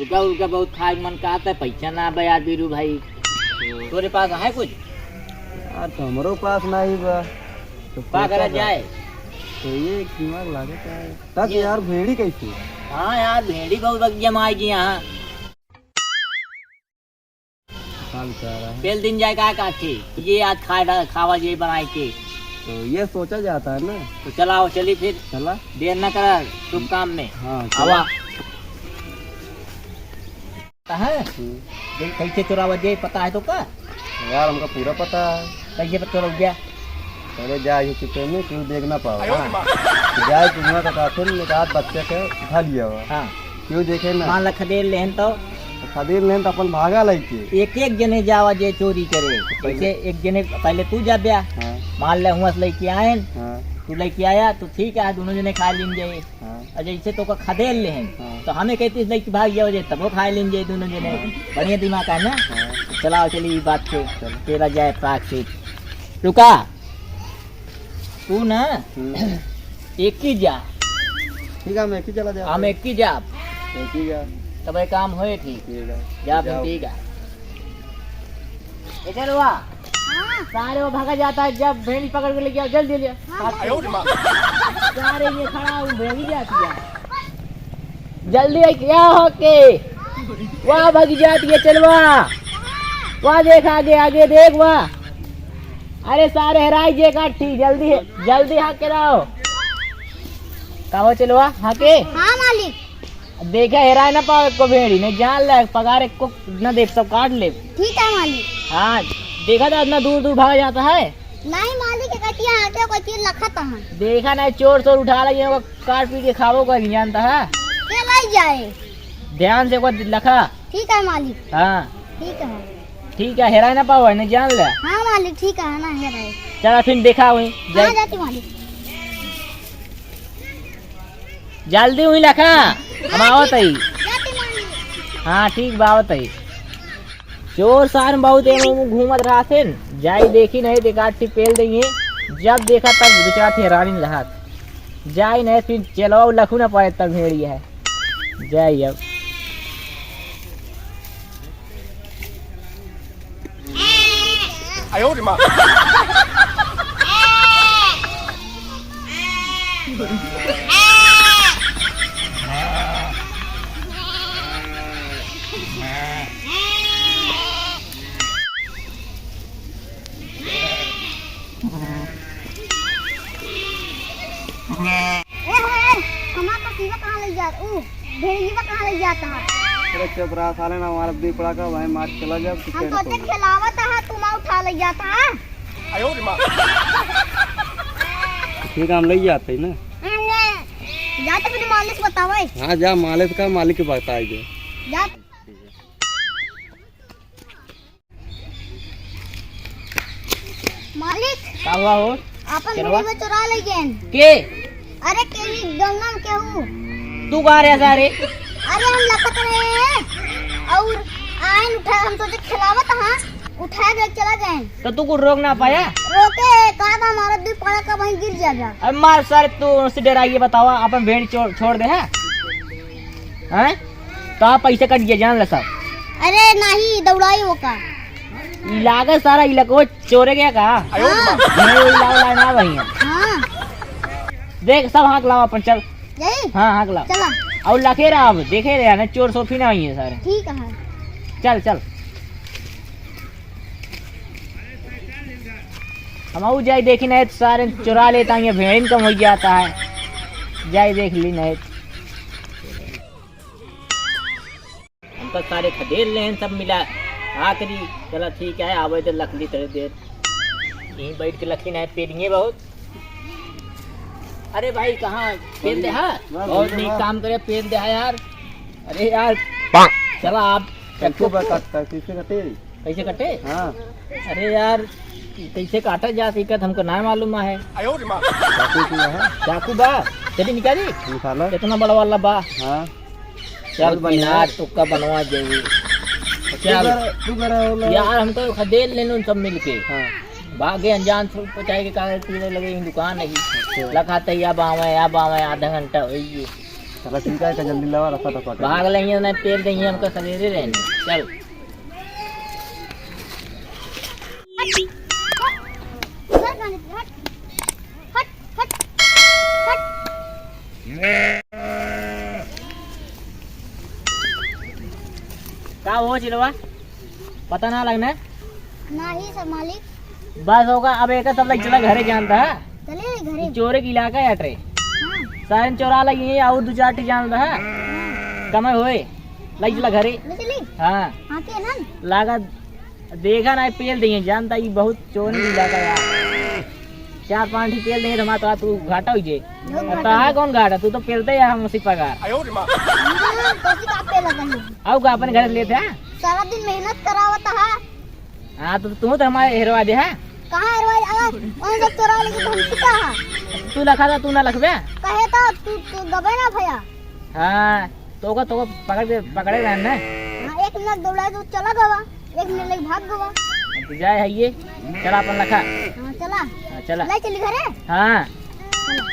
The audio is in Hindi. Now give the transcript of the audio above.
उनका उनका बहुत खाए मन का आता है, पैसा ना बे यार बीरू भाई। तोरे पास है कुछ? यार तो हमारो पास नहीं बा, तो का करा जाए? तो ये दिमाग लागे क्या है तक यार भेड़ी कैसे? हाँ यार भेड़ी बहुत बगिया माएगी यहाँ। पेल दिन जाए का काटे ये आज खावा ये बनाए के, तो ये सोचा जाता है ना। तो चलाओ चली फिर, चला देर न करा शुभ काम में। हाँ आवा है कैसे चुरावा जे पता है तो का? यार हमको पूरा पता है। कैसे पता चल गया? पहले जाए चुपे में क्यों देख ना पाओ, जाए तुम्हारा तो काफिल एक आध बच्चे के उठा लिया हुआ। हाँ क्यों देखे ना, मान ला खदेड़ लेहन तो खदीर लेन तो अपन भागा लेके एक एक जने जावा जे चोरी करे। कैसे एक जने पहले तू जा ब्या, हाँ मान ले हुआ लेके आए, हाँ तू लेके आया तो ठीक है दोनों जने खा लें जाए। हाँ और जैसे तो खदेड़ लेहन हाँ। तो हमें कहती लेके भाग गया वजह तब वो खा लें जाए दोनों जने। बढ़िया दिमाग है ना। हाँ। चलाओ चली बात से तेरा जाए प्राक से। रुका तू ना एक ही जा, ठीक है मैं एक ही चला जा। हम एक ही जा एक ही जा, तब ये काम होए ठीक ठीक है जा फिर ठीक है। ये चलो वा सारे वो भागा जाता है, जब भेड़ी पकड़ के लेके आओ जल्दी ले। सारे ये खड़ा हूँ भेड़ी जाती है जल्दी क्या हो के वाह भागी जाती है। चलवा वाह देख आगे आगे देख वाह, अरे सारे हराई जे काठी जल्दी जल्दी हाँ के रहो। कहो चलवा हाँ के। हाँ मालिक। देखा हेराय ना पाओ को भेड़ी नहीं जान ले पगार को न देख सब काट ले। ठीक है मालिक। हाँ देखा था इतना दूर दूर भाग जाता है। नहीं मालिक कटिया आके कोई चीज रखा था देखा ना चोर चोर उठा लगे काट पी के खावो को नहीं जानता है। के लाई जाए ध्यान से को लखा। ठीक है मालिक। हाँ ठीक है हेराय ना पाओ नहीं जान ले। हाँ मालिक ठीक है ना है। चला फिर देखा हुई कहाँ जाती मालिक? जल्दी हुई लखा हम आवत ही। जाती मालिक। हाँ ठीक बावत है। चोर सार बहुत घूमत रहा थे जाई देखी नहीं देखा पेल देंगे जब देखा तब बेचारा ठहरानी रहा जाई नहीं फिर चलो लखू ना पाए तब भेड़ी है जाई। अब कहाँ ले जाता भेड़ी कहाँ ले जाता है? अरे चुप रहा साले ना, हमारा दी पड़ा का भाई मार चला जा। हम सोचे खिलावत है तुम उठा ले जाता है। ठीक है हम ले जाते ना। जाते फिर मालिक बतावे। हाँ जा मालिक का मालिक के बताई दे जा। मालिक क्या हुआ हो? अपन चलवा? भेड़ी में चुरा ले गए के अरे केली गंगा में केहू। तू कहाँ रहे सारे? अरे हम लखत रहे हैं और आयन उठा हम सोचे खिलावत हाँ उठा के चला गए। तो तू को रोक ना पाया? रोके कहा था हमारा दूध पड़ा का वहीं गिर जाएगा। अब मार सारे तू से डराइए बतावा अपन भेड़ छोड़ दे है? हैं? कहाँ पैसे कट गए जान ले सब। अरे नहीं दौड़ाई वो का लागत सारा इलाको चोरे गया का। ना वही है। हाँ देख सब हाँक लाओ अपन चल। यही हाँ हाँक लाओ चला और लखे रहा अब देखे रहे ना चोर सोफी ना हुई है सारे। ठीक है चल चल हम जाए देखी नहीं तो सारे चुरा लेता है भेड़ कम हो जाता है जाए देख ली नहीं हम तो सारे खदेड़ ले सब मिला आखिरी। चला ठीक है आवे तो लकड़ी थोड़ी देर यहीं बैठ के लकड़ी नहीं पेरेंगे बहुत। अरे भाई कहाँ पेल दे है बहुत नहीं काम करे पेल दे है यार। अरे यार चला आप कैसे कटे? हाँ अरे यार कैसे काटा जा सकता हमको ना मालूम है। चाकू बा चली निकाली निकाला कितना बड़ा वाला बा। हाँ चल बना तुक्का बनवा जाएगी। चल यार हमको खदेड़ लेने सब मिलके हाँ भागे अनजान पहुँचाए के कागज पीने लगे दुकान नहीं लखा तैया बावे आधा घंटा हो चलो ठीक है, जल्दी लावा, रखा तो पकड़। भाग लेंगे ना, पेल देंगे हमको, सवेरे रहेंगे। चल हट हट हट। का हो चिलवा, पता ना लगना। नहीं सब मालिक। बस होगा, अब एक सब लग चला घरे जानता है। चले घरे। चोरे की इलाका है अटरे, हाँ, सारे चोरा लगी है और दो चार जानता है। कमे होए लग चला घरे। ले चली। हाँ हाँ के ना। लागा देखा ना, पेल दिए जानता ही, बहुत चोरी की इलाका यार। 4-5 पेल देंगे तो तू घाटा हुई जे। है कौन घाटा, तू तो पेलते है हम उसी पगार। कैसी का पे लगा है। अब का अपने घर से लेते हैं। सारा दिन मेहनत करावता है। हाँ तो तू तो हमारे हेरवा दे है। कहाँ हरवाई अगर वहाँ सब चोरा लेके तो हम कितना है। तू लखा था, तू ना लखबे। कहे तो तू गबे ना भैया। हाँ तो पकड़े रहना। हाँ, 1 मिनट दौड़ा तो चला गवा, 1 मिनट लगे भाग गवा। तो जाए है ये, चला अपन लखा। हाँ चला। हाँ चला। ले चली घरे। हाँ चला।